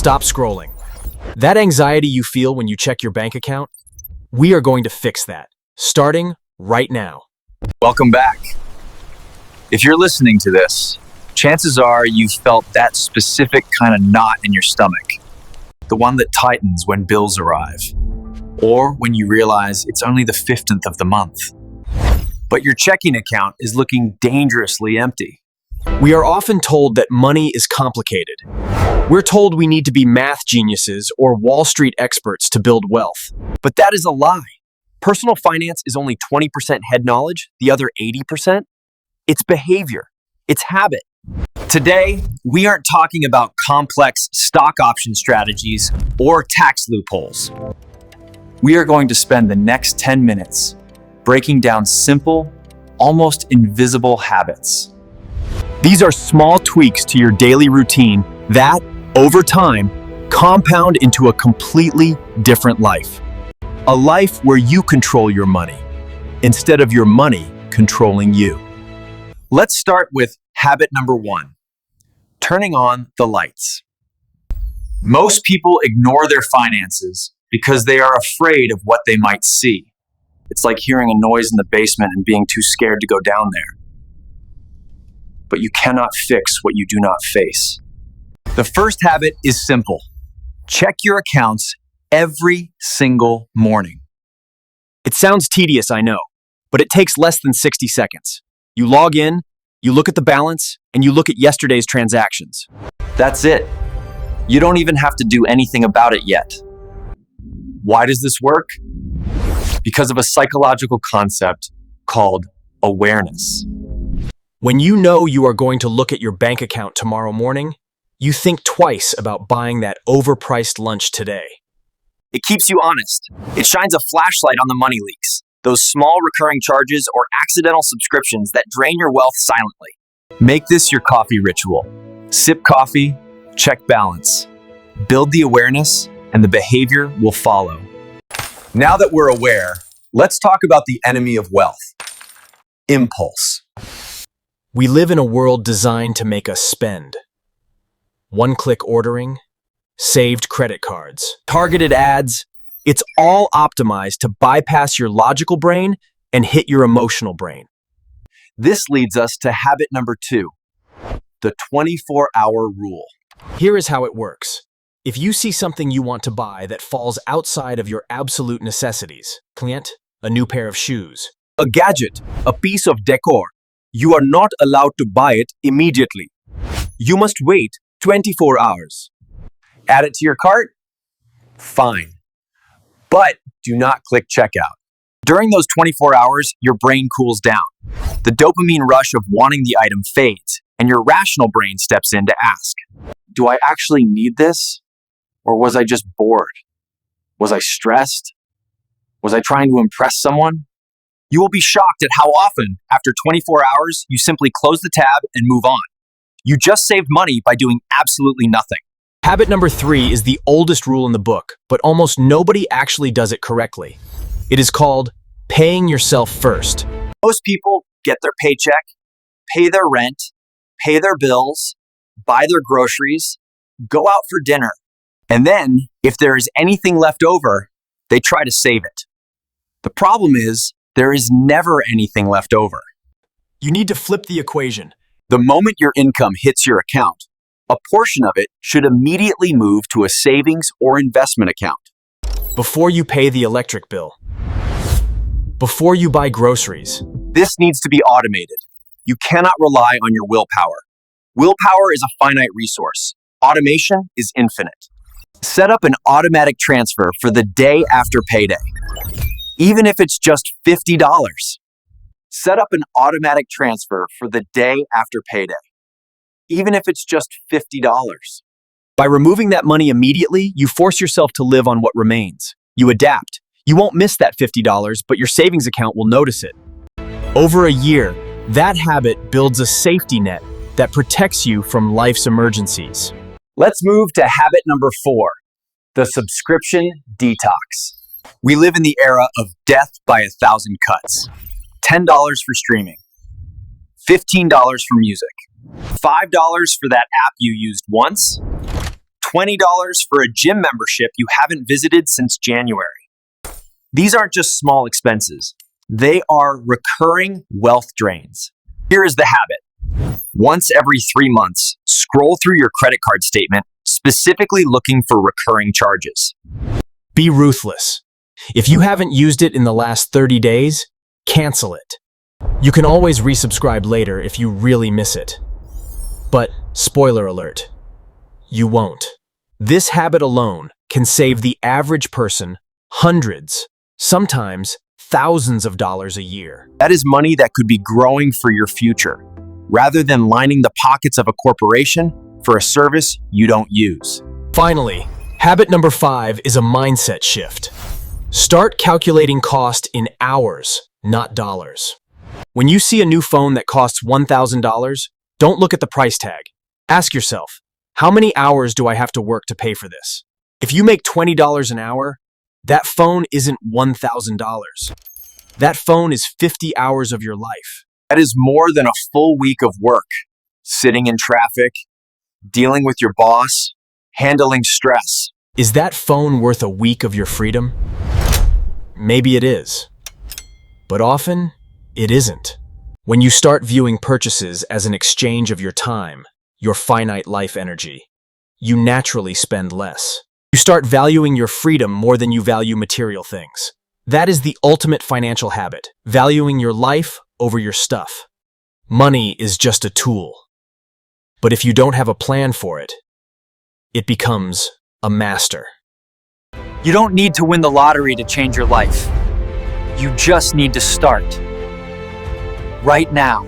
Stop scrolling. That anxiety you feel when you check your bank account, we are going to fix that, starting right now. Welcome back. If you're listening to this, chances are you've felt that specific kind of knot in your stomach. The one that tightens when bills arrive, or when you realize it's only the 15th of the month. But your checking account is looking dangerously empty. We are often told that money is complicated. We're told we need to be math geniuses or Wall Street experts to build wealth. But that is a lie. Personal finance is only 20% head knowledge, the other 80%. It's behavior. It's habit. Today, we aren't talking about complex stock option strategies or tax loopholes. We are going to spend the next 10 minutes breaking down simple, almost invisible habits. These are small tweaks to your daily routine that, over time, compound into a completely different life. A life where you control your money, instead of your money controlling you. Let's start with habit number 1, turning on the lights. Most people ignore their finances because they are afraid of what they might see. It's like hearing a noise in the basement and being too scared to go down there. But you cannot fix what you do not face. The first habit is simple. Check your accounts every single morning. It sounds tedious, I know, but it takes less than 60 seconds. You log in, you look at the balance, and you look at yesterday's transactions. That's it. You don't even have to do anything about it yet. Why does this work? Because of a psychological concept called awareness. When you know you are going to look at your bank account tomorrow morning, you think twice about buying that overpriced lunch today. It keeps you honest. It shines a flashlight on the money leaks, those small recurring charges or accidental subscriptions that drain your wealth silently. Make this your coffee ritual. Sip coffee, check balance. Build the awareness, and the behavior will follow. Now that we're aware, let's talk about the enemy of wealth: impulse. We live in a world designed to make us spend. One-click ordering, saved credit cards, targeted ads, it's all optimized to bypass your logical brain and hit your emotional brain. This leads us to habit number 2, the 24-hour rule. Here is how it works. If you see something you want to buy that falls outside of your absolute necessities, client, a new pair of shoes, A gadget, a piece of decor, you are not allowed to buy it immediately. You must wait 24 hours. Add it to your cart? Fine. But do not click checkout. During those 24 hours, your brain cools down. The dopamine rush of wanting the item fades, and your rational brain steps in to ask, do I actually need this? Or was I just bored? Was I stressed? Was I trying to impress someone? You will be shocked at how often, after 24 hours, you simply close the tab and move on. You just saved money by doing absolutely nothing. Habit number 3 is the oldest rule in the book, but almost nobody actually does it correctly. It is called paying yourself first. Most people get their paycheck, pay their rent, pay their bills, buy their groceries, go out for dinner, and then, if there is anything left over, they try to save it. The problem is, there is never anything left over. You need to flip the equation. The moment your income hits your account, a portion of it should immediately move to a savings or investment account. Before you pay the electric bill. Before you buy groceries. This needs to be automated. You cannot rely on your willpower. Willpower is a finite resource. Automation is infinite. Set up an automatic transfer for the day after payday, even if it's just $50. Set up an automatic transfer for the day after payday, even if it's just $50. By removing that money immediately, you force yourself to live on what remains. You adapt. You won't miss that $50, but your savings account will notice it. Over a year, that habit builds a safety net that protects you from life's emergencies. Let's move to habit number 4, the subscription detox. We live in the era of death by 1,000 cuts. $10 for streaming, $15 for music, $5 for that app you used once, $20 for a gym membership you haven't visited since January. These aren't just small expenses. They are recurring wealth drains. Here is the habit. Once every 3 months, scroll through your credit card statement, specifically looking for recurring charges. Be ruthless. If you haven't used it in the last 30 days, cancel it. You can always resubscribe later if you really miss it. But, spoiler alert, you won't. This habit alone can save the average person hundreds, sometimes thousands of dollars a year. That is money that could be growing for your future, rather than lining the pockets of a corporation for a service you don't use. Finally, habit number 5 is a mindset shift. Start calculating cost in hours, not dollars. When you see a new phone that costs $1,000, don't look at the price tag. Ask yourself, how many hours do I have to work to pay for this? If you make $20 an hour, that phone isn't $1,000. That phone is 50 hours of your life. That is more than a full week of work, sitting in traffic, dealing with your boss, handling stress. Is that phone worth a week of your freedom? Maybe it is, but often it isn't. When you start viewing purchases as an exchange of your time, your finite life energy, you naturally spend less. You start valuing your freedom more than you value material things. That is the ultimate financial habit, valuing your life over your stuff. Money is just a tool. But if you don't have a plan for it, it becomes a master. You don't need to win the lottery to change your life. You just need to start. Right now.